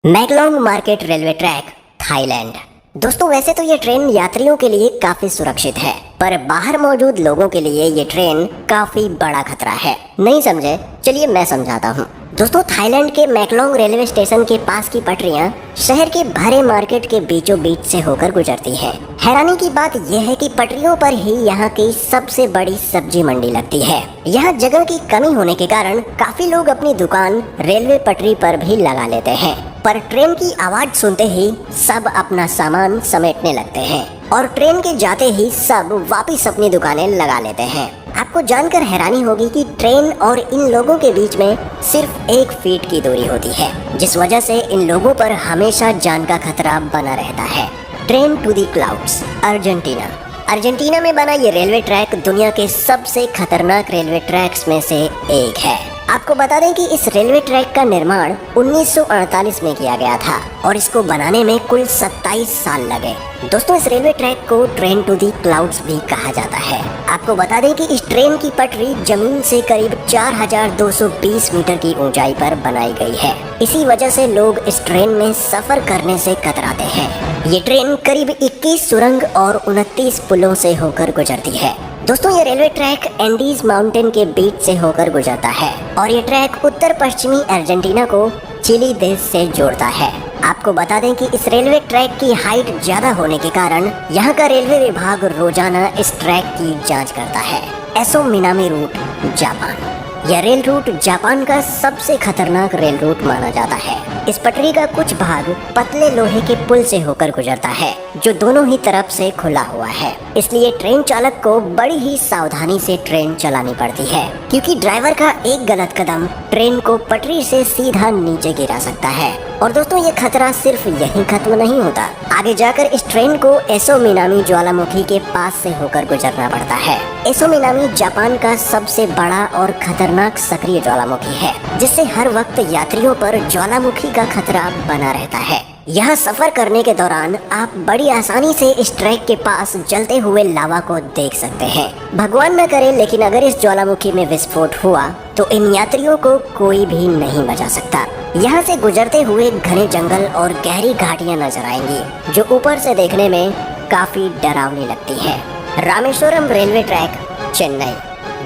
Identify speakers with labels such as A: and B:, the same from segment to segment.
A: मैकलोंग market railway track, Thailand. दोस्तों वैसे तो ये ट्रेन यात्रियों के लिए काफी सुरक्षित है, पर बाहर मौजूद लोगों के लिए ये ट्रेन काफी बड़ा खतरा है। नहीं समझे? चलिए मैं समझाता हूँ। दोस्तों थाईलैंड के मैकलोंग रेलवे स्टेशन के पास की पटरियां शहर के भरे मार्केट के बीचों बीच से होकर गुजरती हैं। हैरानी की बात यह है कि पटरियों पर ही यहाँ की सबसे बड़ी सब्जी मंडी लगती है। यहाँ जगह की कमी होने के कारण काफी लोग अपनी दुकान रेलवे पटरी पर भी लगा लेते हैं, पर ट्रेन की आवाज सुनते ही सब अपना सामान समेटने लगते हैं और ट्रेन के जाते ही सब वापस अपनी दुकानें लगा लेते हैं। आपको जानकर हैरानी होगी कि ट्रेन और इन लोगों के बीच में सिर्फ 1 फीट की दूरी होती है, जिस वजह से इन लोगों पर हमेशा जान का खतरा बना रहता है। Train to the clouds, Argentina. Argentina में बना ये रेलवे ट्रैक दुनिया के सबसे खतरनाक रेलवे ट्रैक्स में से एक है। आपको बता दें कि इस रेलवे ट्रैक का निर्माण 1948 में किया गया था और इसको बनाने में कुल 27 साल लगे। दोस्तों इस रेलवे ट्रैक को ट्रेन टू दी क्लाउड्स भी कहा जाता है। आपको बता दें कि इस ट्रेन की पटरी जमीन से करीब 4220 मीटर की ऊंचाई पर बनाई गई है। इसी वजह से लोग इस ट्रेन में सफर करने से कतराते हैं। ये ट्रेन करीब 21 सुरंग और 29 पुलों से होकर गुजरती है। दोस्तों ये रेलवे ट्रैक एंडीज माउंटेन के बीच से होकर गुजरता है और ये ट्रैक उत्तर पश्चिमी अर्जेंटीना को चिली देश से जोड़ता है। आपको बता दें कि इस रेलवे ट्रैक की हाइट ज्यादा होने के कारण यहाँ का रेलवे विभाग रोजाना इस ट्रैक की जांच करता है। Aso Minami route, Japan. यह रेल रूट जापान का सबसे खतरनाक रेल रूट माना जाता है। इस पटरी का कुछ भाग पतले लोहे के पुल से होकर गुजरता है, जो दोनों ही तरफ से खुला हुआ है। इसलिए ट्रेन चालक को बड़ी ही सावधानी से ट्रेन चलानी पड़ती है, क्योंकि ड्राइवर का एक गलत कदम ट्रेन को पटरी से सीधा नीचे गिरा सकता है। और दोस्तों ये खतरा सिर्फ यहीं खत्म नहीं होता, आगे जाकर इस ट्रेन को एसो मिनामी ज्वालामुखी के पास से होकर गुजरना पड़ता है। एसो मिनामी जापान का सबसे बड़ा और खतरनाक सक्रिय ज्वालामुखी है, जिससे हर वक्त यात्रियों पर ज्वालामुखी का खतरा बना रहता है। यहाँ सफर करने के दौरान आप बड़ी आसानी से इस ट्रैक के पास जलते हुए लावा को देख सकते हैं। भगवान न करे, लेकिन अगर इस ज्वालामुखी में विस्फोट हुआ तो इन यात्रियों को कोई भी नहीं बचा सकता। यहाँ से गुजरते हुए घने जंगल और गहरी घाटियाँ नजर आएंगी, जो ऊपर से देखने में काफी डरावनी लगती है। Rameswaram railway track, Chennai.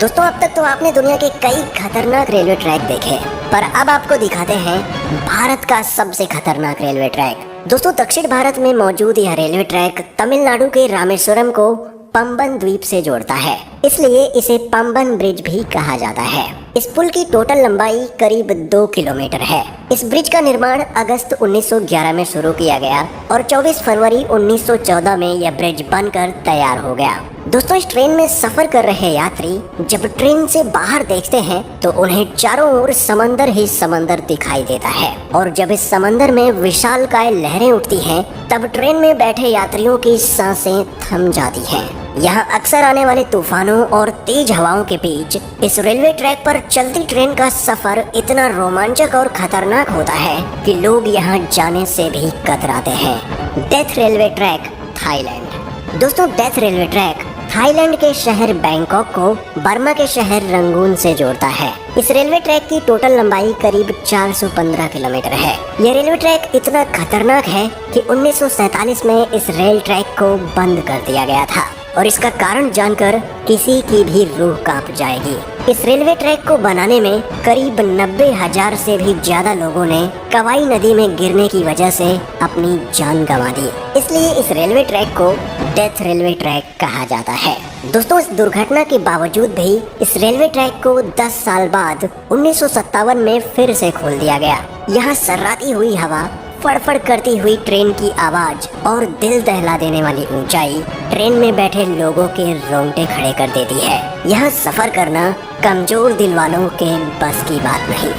A: दोस्तों अब तक तो आपने दुनिया के कई खतरनाक रेलवे ट्रैक देखे, पर अब आपको दिखाते हैं भारत का सबसे खतरनाक रेलवे ट्रैक। दोस्तों दक्षिण भारत में मौजूद यह रेलवे ट्रैक तमिलनाडु के रामेश्वरम को पंबन द्वीप से जोड़ता है, इसलिए इसे पंबन ब्रिज भी कहा जाता है। इस पुल की टोटल लंबाई करीब 2 किलोमीटर है। इस ब्रिज का निर्माण अगस्त 1911 में शुरू किया गया और 24 फरवरी 1914 में यह ब्रिज बनकर तैयार हो गया। दोस्तों इस ट्रेन में सफर कर रहे यात्री जब ट्रेन से बाहर देखते हैं तो उन्हें चारों ओर समंदर ही समंदर दिखाई देता है, और जब इस समंदर में विशालकाय लहरें उठती हैं तब ट्रेन में बैठे यात्रियों की सांसें थम जाती हैं। यहाँ अक्सर आने वाले तूफानों और तेज हवाओं के बीच इस रेलवे ट्रैक पर चलती ट्रेन का सफर इतना रोमांचक और खतरनाक होता है कि लोग यहाँ जाने से भी कतराते हैं। Death railway track, Thailand. दोस्तों डेथ रेलवे ट्रैक थाईलैंड के शहर बैंकॉक को बर्मा के शहर रंगून से जोड़ता है। इस रेलवे ट्रैक की टोटल लंबाई करीब 415 किलोमीटर है। यह रेलवे ट्रैक इतना खतरनाक है कि 1947 में इस रेल ट्रैक को बंद कर दिया गया था, और इसका कारण जानकर किसी की भी रूह कांप जाएगी। इस रेलवे ट्रैक को बनाने में करीब 90,000 से भी ज्यादा लोगों ने कवाई नदी में गिरने की वजह से अपनी जान गंवा दी, इसलिए इस रेलवे ट्रैक को डेथ रेलवे ट्रैक कहा जाता है। दोस्तों इस दुर्घटना के बावजूद भी इस रेलवे ट्रैक को 10 साल बाद 1957 में फिर से खोल दिया गया। यहाँ सर्राती हुई हवा, फड़फड़ करती हुई ट्रेन की आवाज और दिल दहला देने वाली ऊंचाई ट्रेन में बैठे लोगों के रोंगटे खड़े कर देती है। यह सफर करना कमजोर दिल वालों के बस की बात नहीं।